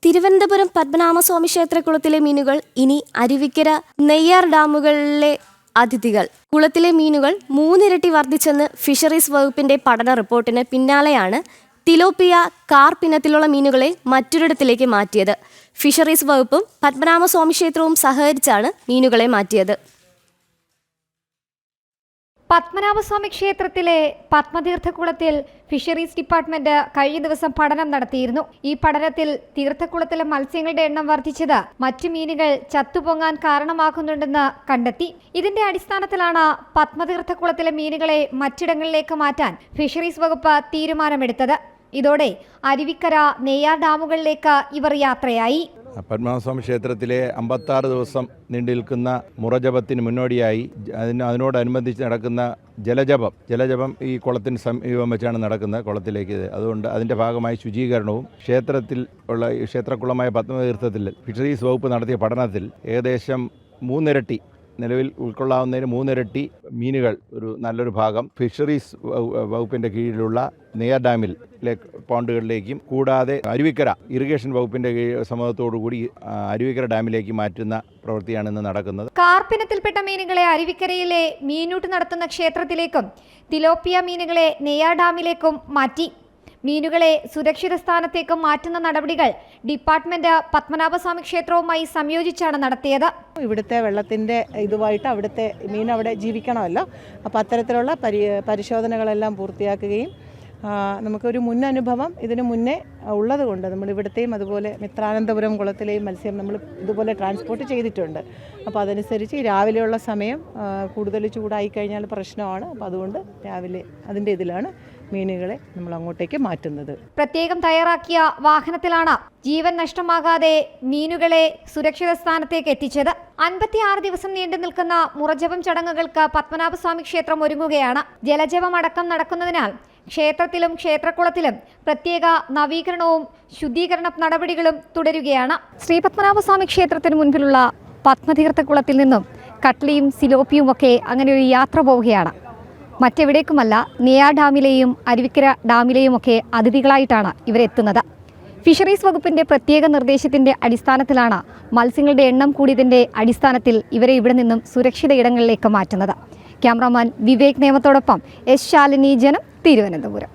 തിരുവനന്തപുരം പത്മനാഭസ്വാമി ക്ഷേത്രക്കുളത്തിലെ മീനുകൾ ഇനി അരുവിക്കര നെയ്യാർ ഡാമുകളിലെ അതിഥികൾ. കുളത്തിലെ മീനുകൾ 3 ഇരട്ടി വർദ്ധിച്ചെന്ന് ഫിഷറീസ് വകുപ്പിന്റെ പഠന റിപ്പോർട്ടിന് പിന്നാലെയാണ് തിലോപ്പിയ, കാർപ്പ് ഇനത്തിലുള്ള മീനുകളെ മറ്റൊരിടത്തിലേക്ക് മാറ്റിയത്. ഫിഷറീസ് വകുപ്പും പത്മനാഭസ്വാമി ക്ഷേത്രവും സഹകരിച്ചാണ് മീനുകളെ മാറ്റിയത്. പത്മനാഭസ്വാമി ക്ഷേത്രത്തിലെ പത്മതീർത്ഥക്കുളത്തിൽ ഫിഷറീസ് ഡിപ്പാർട്ട്മെന്റ് കഴിഞ്ഞ ദിവസം പഠനം നടത്തിയിരുന്നു. ഈ പഠനത്തിൽ തീർത്ഥക്കുളത്തിലെ മത്സ്യങ്ങളുടെ എണ്ണം വർദ്ധിച്ചത് മറ്റു മീനുകൾ ചത്തുപൊങ്ങാൻ കാരണമാകുന്നുണ്ടെന്ന് കണ്ടെത്തി. ഇതിന്റെ അടിസ്ഥാനത്തിലാണ് പത്മതീർത്ഥക്കുളത്തിലെ മീനുകളെ മറ്റിടങ്ങളിലേക്ക് മാറ്റാൻ ഫിഷറീസ് വകുപ്പ് തീരുമാനമെടുത്തത്. ഇതോടെ അരുവിക്കര, നെയ്യാർ ഡാമുകളിലേക്ക് ഇവർ യാത്രയായി. പത്മനാഭസ്വാമി ക്ഷേത്രത്തിലെ 56 ദിവസം നീണ്ടു നിൽക്കുന്ന മുറജപത്തിന് മുന്നോടിയായി അതിനോടനുബന്ധിച്ച് നടക്കുന്ന ജലജപം ഈ കുളത്തിന് സമീപം വെച്ചാണ് നടക്കുന്നത്, കുളത്തിലേക്ക്. അതുകൊണ്ട് അതിൻ്റെ ഭാഗമായി ശുചീകരണവും ക്ഷേത്രത്തിൽ ഉള്ള ക്ഷേത്രക്കുളമായ പത്മതീർത്ഥത്തിൽ ഫിഷറീസ് വകുപ്പ് നടത്തിയ പഠനത്തിൽ ഏകദേശം 3 ഇരട്ടി, നിലവിൽ ഉൾക്കൊള്ളാവുന്നതിന് 3 ഇരട്ടി മീനുകൾ നല്ലൊരു ഭാഗം ഫിഷറീസ് വകുപ്പിൻ്റെ കീഴിലുള്ള നെയ്യാർ ഡാമിലെ പോണ്ടുകളിലേക്കും കൂടാതെ അരുവിക്കര ഇറിഗേഷൻ വകുപ്പിൻ്റെ സമ്മതത്തോടുകൂടി അരുവിക്കര ഡാമിലേക്ക് മാറ്റുന്ന പ്രവൃത്തിയാണ് ഇന്ന് നടക്കുന്നത്. കാർപ്പിനത്തിൽപ്പെട്ട മീനുകളെ അരുവിക്കരയിലെ മീനൂട്ട് നടത്തുന്ന ക്ഷേത്രത്തിലേക്കും തിലോപ്പിയ മീനുകളെ നെയ്യാർ ഡാമിലേക്കും മാറ്റി. മീനുകളെ സുരക്ഷിത സ്ഥാനത്തേക്ക് മാറ്റുന്ന നടപടികൾ ഡിപ്പാർട്ട്മെന്റ് പത്മനാഭസ്വാമി ക്ഷേത്രവുമായി സംയോജിച്ചാണ് നടത്തിയത്. ഇവിടുത്തെ വെള്ളത്തിൻ്റെ ഇതുമായിട്ട് അവിടുത്തെ മീൻ അവിടെ ജീവിക്കണമല്ലോ. അപ്പോൾ അത്തരത്തിലുള്ള പരിശോധനകളെല്ലാം പൂർത്തിയാക്കുകയും നമുക്കൊരു മുന്നനുഭവം ഇതിനു മുന്നേ ഉള്ളത് കൊണ്ട് നമ്മൾ ഇവിടുത്തെയും അതുപോലെ മിത്രാനന്തപുരം കുളത്തിലെയും മത്സ്യം നമ്മൾ ഇതുപോലെ ട്രാൻസ്പോർട്ട് ചെയ്തിട്ടുണ്ട്. അപ്പോൾ അതനുസരിച്ച് രാവിലെയുള്ള സമയം കൂടുതൽ ചൂടായി കഴിഞ്ഞാൽ പ്രശ്നമാണ്. അപ്പോൾ അതുകൊണ്ട് രാവിലെ അതിൻ്റെ ഇതിലാണ് മീനുകളെ നമ്മൾ അങ്ങോട്ടേക്ക് മാറ്റുന്നത്. പ്രത്യേകം തയ്യാറാക്കിയ വാഹനത്തിലാണ് ജീവൻ നഷ്ടമാകാതെ മീനുകളെ സുരക്ഷിത സ്ഥാനത്തേക്ക് എത്തിച്ചത്. 56 ദിവസം നീണ്ടു നിൽക്കുന്ന മുറജപം ചടങ്ങുകൾക്ക് പത്മനാഭസ്വാമി ക്ഷേത്രം ഒരുങ്ങുകയാണ്. ജലജപം അടക്കം നടക്കുന്നതിനാൽ ക്ഷേത്രത്തിലും ക്ഷേത്രക്കുളത്തിലും പ്രത്യേക നവീകരണവും ശുദ്ധീകരണ നടപടികളും തുടരുകയാണ്. ശ്രീ പത്മനാഭസ്വാമി ക്ഷേത്രത്തിന് മുൻപിലുള്ള പത്മതീർത്ഥക്കുളത്തിൽ നിന്നും കട്ട്ലിയും സിലോപ്പിയും ഒക്കെ അങ്ങനെ ഒരു യാത്ര പോവുകയാണ്. മറ്റെവിടേക്കുമല്ല, നെയ്യാർ ഡാമിലെയും അരുവിക്കര ഡാമിലെയും ഒക്കെ അതിഥികളായിട്ടാണ് ഇവരെത്തുന്നത്. ഫിഷറീസ് വകുപ്പിന്റെ പ്രത്യേക നിർദ്ദേശത്തിന്റെ അടിസ്ഥാനത്തിലാണ് മത്സ്യങ്ങളുടെ എണ്ണം കൂടിയതിന്റെ അടിസ്ഥാനത്തിൽ ഇവരെ ഇവിടെ നിന്നും സുരക്ഷിത ഇടങ്ങളിലേക്ക് മാറ്റുന്നത്. ക്യാമറാമാൻ വിവേക് നേമത്തോടൊപ്പം എസ് ശാലിനി, ജനം, തിരുവനന്തപുരം.